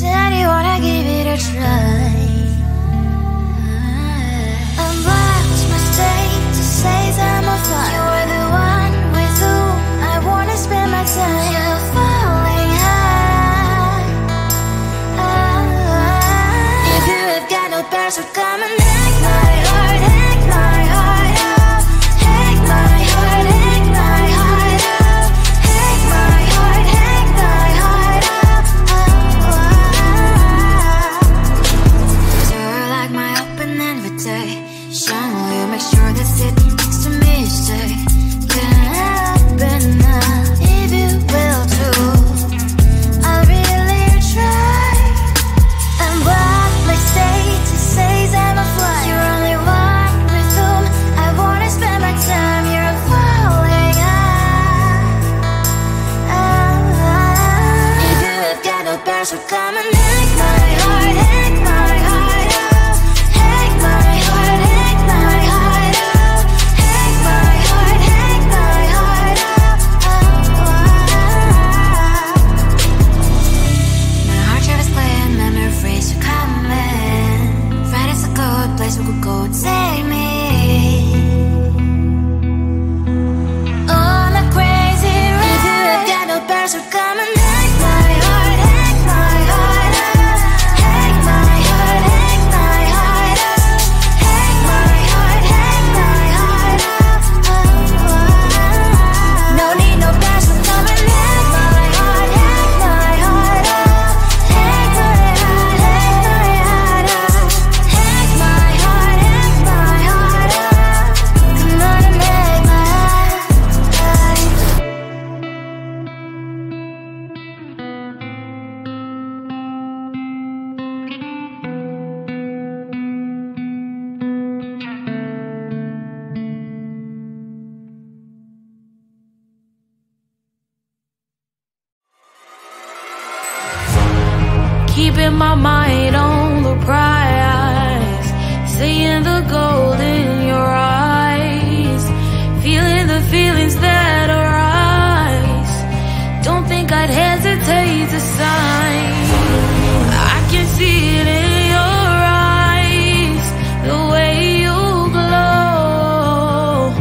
said you wanna give it a try. Unblocked my status, says I'm a fly. You're the one with whom I wanna spend my time. You're falling high. If you have got no bears, so come and hack my heart, hack my heart out. Hack my heart, hack my heart out. Hack my heart, hack my heart out. You're like my open invitation. Will you make sure that sitting next to me stay? Can happen now, if you will too. I'll really try. And block my status, says I'm a fly. You're only one with whom I wanna spend my time. You're falling high. If you have got no bears, so come and hack my heart, hack my heart out. Hack my heart, hack my heart out. Hack my heart, hack my heart out. My heart drive is playing, memories are coming. Friday's a good place we could go, take me. On a crazy ride. If you have got no bears, so come and hack my heart, hack my heart out. Hack my heart, hack my heart out. Hack my heart, hack my heart out. No need no bears, so come and hack my heart, hack my heart out. Hack my heart, hack my heart out. Hack my heart, hack my heart out. Come on and make my heart. Keeping my mind on the prize, seeing the gold in your eyes, feeling the feelings that arise. Don't think I'd hesitate to sign. I can see it in your eyes, the way you glow.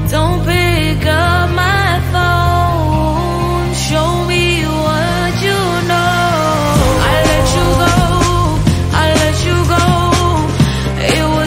Don't pick up my phone, show me what you know. I let you go, I let you go. It was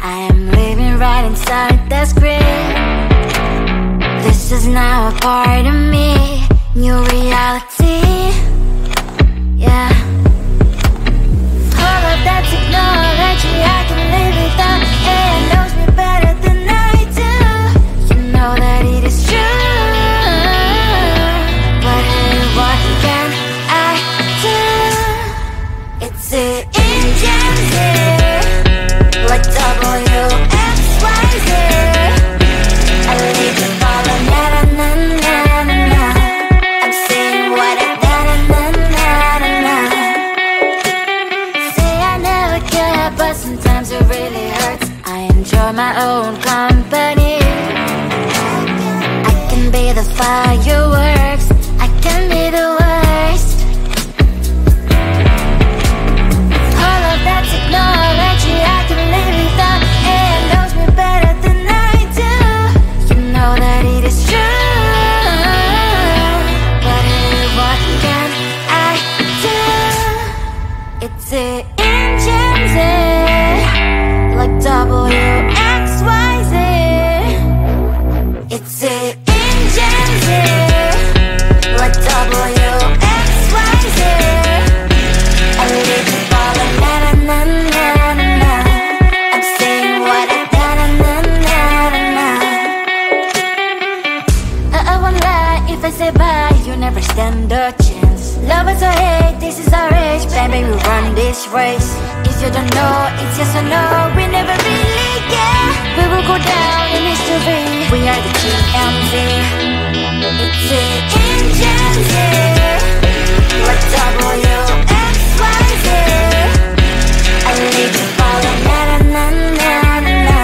I am living right inside the script. This is now a part of me, new reality. Yeah. All of that technology I can live without. AI knows me better than I do. You know that it is true. But hey, what can I do? It's the engine here, like WXYZ. I leave you falling, na na na na na. I'm saying what I na na na na na. Say I never care, but sometimes it really hurts. I enjoy my own company. I can be the fireworks, I can be the worst. All of that technology I can live without. AI knows me better than I do. You know that it is true. But hey, what can I do? It's the engines, like WXYZ. It's the engines, like WXYZ. I leave you falling, na na na na na na. I'm saying what I na na na na na na. I won't lie if I say bye, you never stand a chance. Love us or hate, this is our age, baby, we run this race. If you don't know, it's yes or no, we never really care. We will go down in history, we are the GMZ. It's the engines, like WXYZ. I leave you falling, na na na na na na.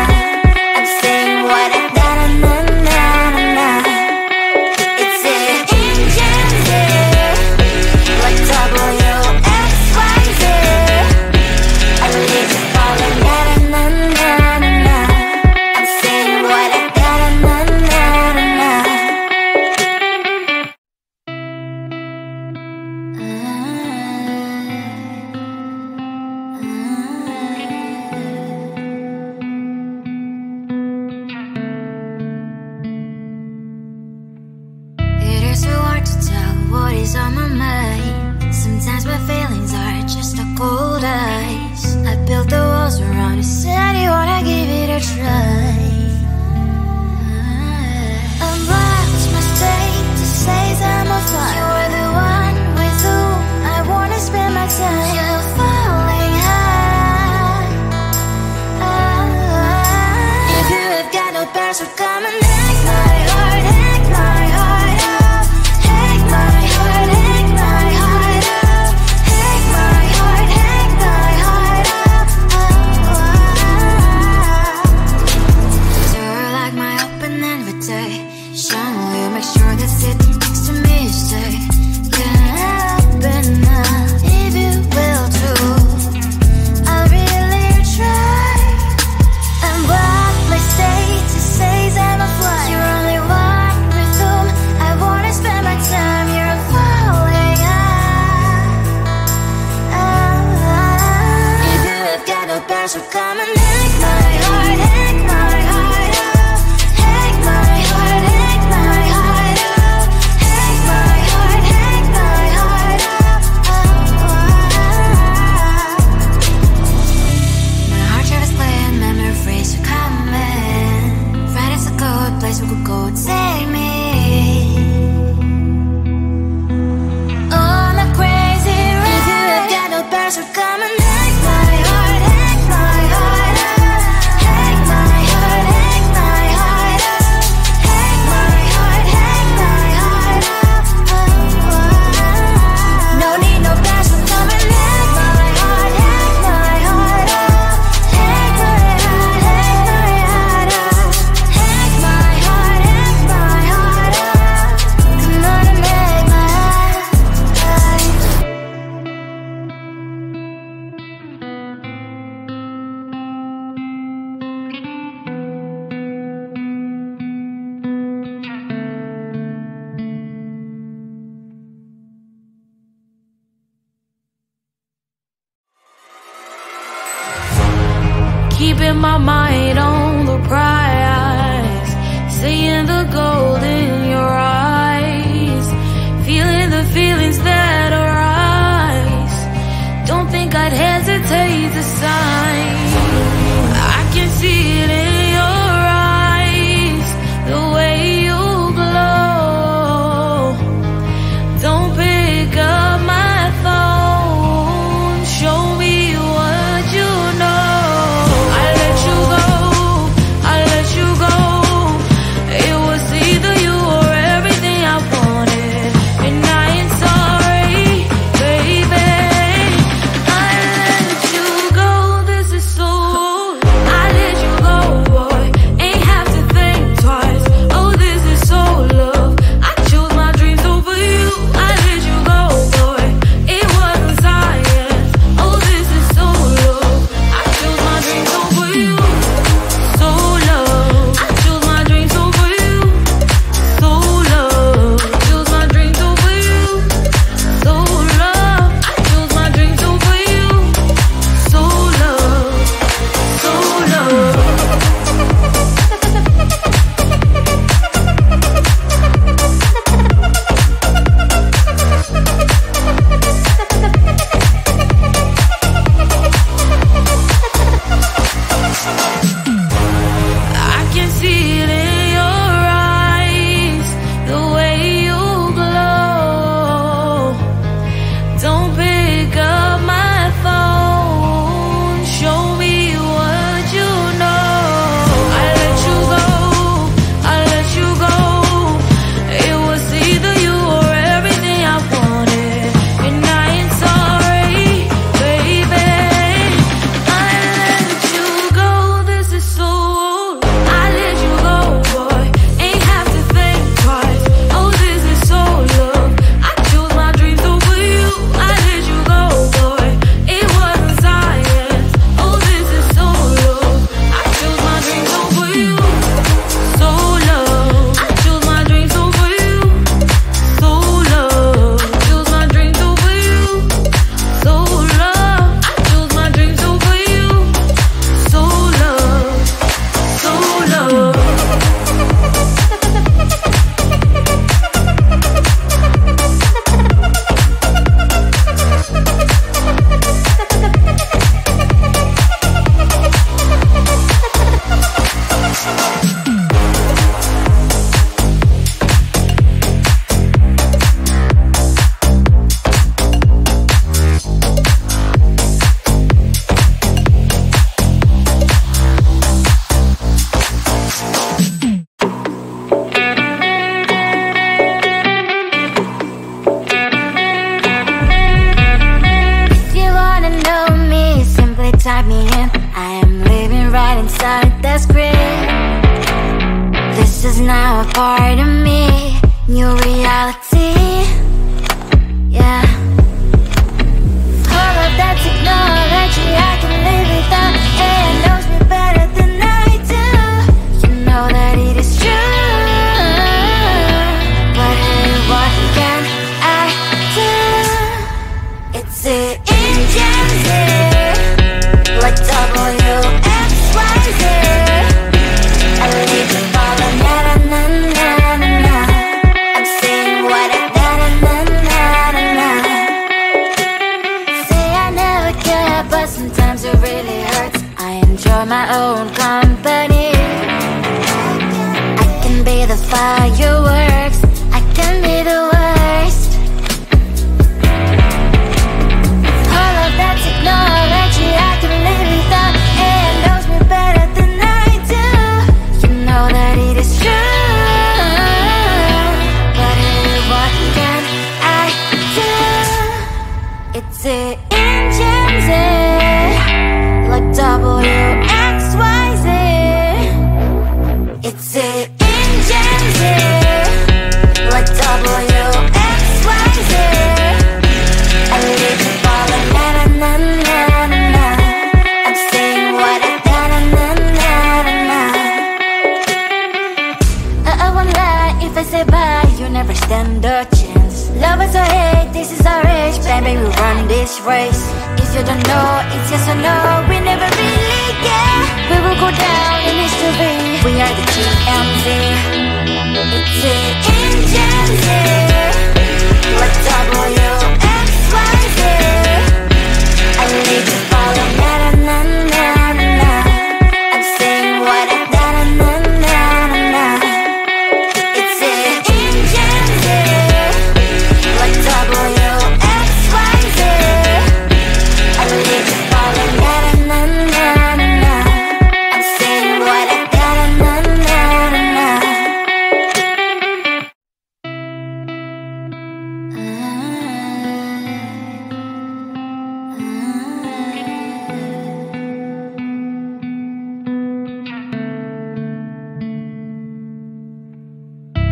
I'm saying what I na na na na na na. It's the engines, like WXYZ. I leave you falling, na na na na na na. I'm saying what I na na na na na na. It is so hard to tell what is on my mind. Sometimes my feelings are just a cold ice. I built the walls around you, said you wanna give it a try. Unwatch my state to say I'm a fly. You're the one with whom I wanna spend my time. You're falling high. If you have got no parents, so come and hack my heart, hack my heart up. Hack my heart, hack my heart up. Hack my heart, hack my heart up. You're like my open invitation. Will you make sure that sit next to me stay? Can happen now if you will too. I'll really try. And what my state to say I'm a fly. You're only one with whom I wanna spend my time. You're falling high. If you have got no parents, so come and hack my heart, hack my heart up. Hack my heart, hack my heart up. Hack my heart, hack my heart up. My heart travels playing memories are coming. Friday's a good place we could go, take me. On a crazy ride. If you have got no parents, so come and hack my heart, hack my heart up. Hack my heart, hack my heart up. Hack my heart, hack my heart up. No need no parents, so come and hack my heart, hack my heart up. Hack my heart, hack my heart up. Hack my heart, hack my heart mind on the prize, seeing the gold in your eyes, feeling the feelings that arise. Don't think I'd hesitate to sign. I can see it in your eyes, the way you glow. Don't pick up my phone, show me what you know. I let you go, I let you go. It was either you or everything I wanted, and I ain't sorry, baby. I let you go, this is so. I let you go, boy, ain't have to think twice. Oh, this is so love, I chose my dreams over you. I let you go, boy, it wasn't science. Oh, this is so love, I chose my dreams over you. So love, I chose my dreams over you. So love, I chose my dreams over you. So love, I chose my dreams over you. So love, so love. I can see it in your eyes, the way you glow. Don't pick up my phone, show me what you know. I let you go, I let you go. It was either you or everything I wanted, and I ain't sorry, baby. I let you go, this is so. I let you go, boy, ain't have to think twice. Oh, this is so love, I chose my dreams over you. I let you go, boy, it wasn't science. Oh, this is so love, I chose my dreams over you. So love, I chose my dreams over you. So love, I chose my dreams over you. So love, I chose my dreams over you. So love, so love. If you wanna know me, simply type me in. I am living right inside the screen. This is now a part of me, new reality. Yeah. All of that technology I can live without. It knows me better than I do. You know that it is true. But hey, what can I do? It's the engines here, like WXYZ. I leave the ball on na na na na na na. I'm saying what I na na na na na na. Say I never care, but sometimes it really hurts. I enjoy my own company. I can be the fireworks, I can be the worst. All of that technology I can live without. It knows me better than I do. You know that it is true. But hey, what can I do? It's the engines, like WXYZ. It's the engines, yeah, baby, we run this race. If you don't know, it's yes or no. We never really get. We will go down in history. We are the TMZ. It's the engine here. Like WXYZ. I need to follow na na na na na. I'm saying what I na na na na na. It's the engine here. Like WXYZ. I need to follow na na na na na. I'm saying what I na na na na na.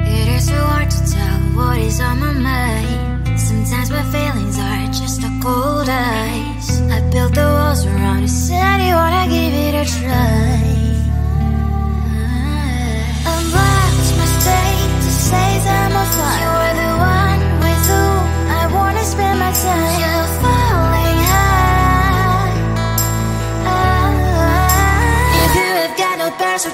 It is so hard to tell what is on my mind. Sometimes my feelings are just a cold ice. I built the walls around you, said you wanna give it a try. Unbox my state to say that I'm fine. You are the one with whom I wanna spend my time. You're falling high. If you have got no parents,